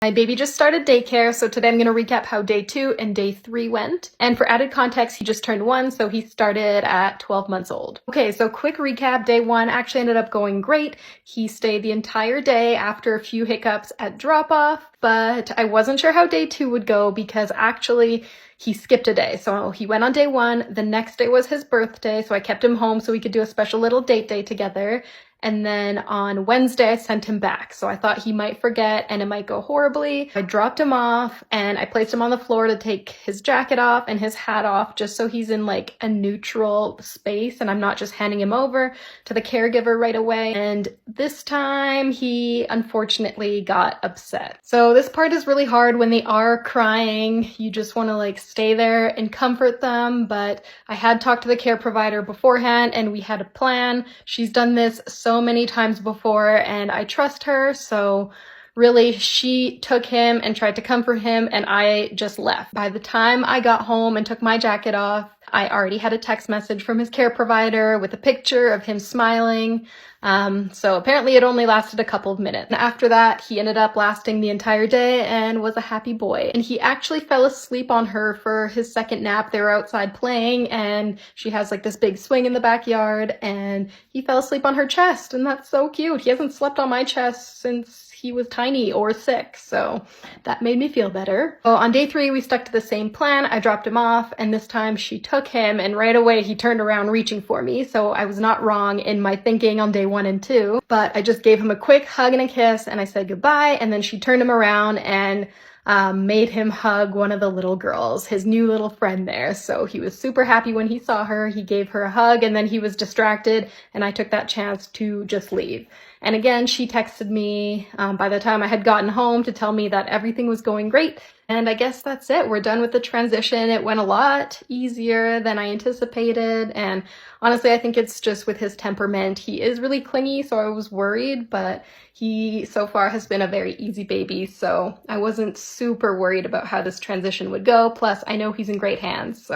My baby just started daycare, so today I'm going to recap how day 2 and day 3 went. And for added context, he just turned 1, so he started at 12 months old. Okay, so quick recap. Day 1 actually ended up going great. He stayed the entire day after a few hiccups at drop-off, but I wasn't sure how day 2 would go because actually he skipped a day. So he went on day 1, the next day was his birthday, so I kept him home so we could do a special little date day together. And then on Wednesday, I sent him back. So I thought he might forget and it might go horribly. I dropped him off and I placed him on the floor to take his jacket off and his hat off just so he's in like a neutral space and I'm not just handing him over to the caregiver right away. And this time he unfortunately got upset. So this part is really hard when they are crying. You just want to like stay there and comfort them. But I had talked to the care provider beforehand and we had a plan. She's done this so many times before and I trust her, so really she took him and tried to comfort him and I just left. By the time I got home and took my jacket off, I already had a text message from his care provider with a picture of him smiling. So apparently it only lasted a couple of minutes. And after that, he ended up lasting the entire day and was a happy boy. And he actually fell asleep on her for his second nap. They were outside playing and she has like this big swing in the backyard and he fell asleep on her chest and that's so cute. He hasn't slept on my chest since he was tiny or sick, so that made me feel better. Well, on day 3, we stuck to the same plan. I dropped him off, and this time she took him, and right away he turned around reaching for me, so I was not wrong in my thinking on day 1 and 2, but I just gave him a quick hug and a kiss, and I said goodbye, and then she turned him around and made him hug one of the little girls, his new little friend there. So he was super happy when he saw her. He gave her a hug and then he was distracted and I took that chance to just leave. And again, she texted me by the time I had gotten home to tell me that everything was going great. And I guess that's it. We're done with the transition. It went a lot easier than I anticipated. And honestly, I think it's just with his temperament. He is really clingy, so I was worried, but he so far has been a very easy baby. So I wasn't super worried about how this transition would go. Plus, I know he's in great hands. So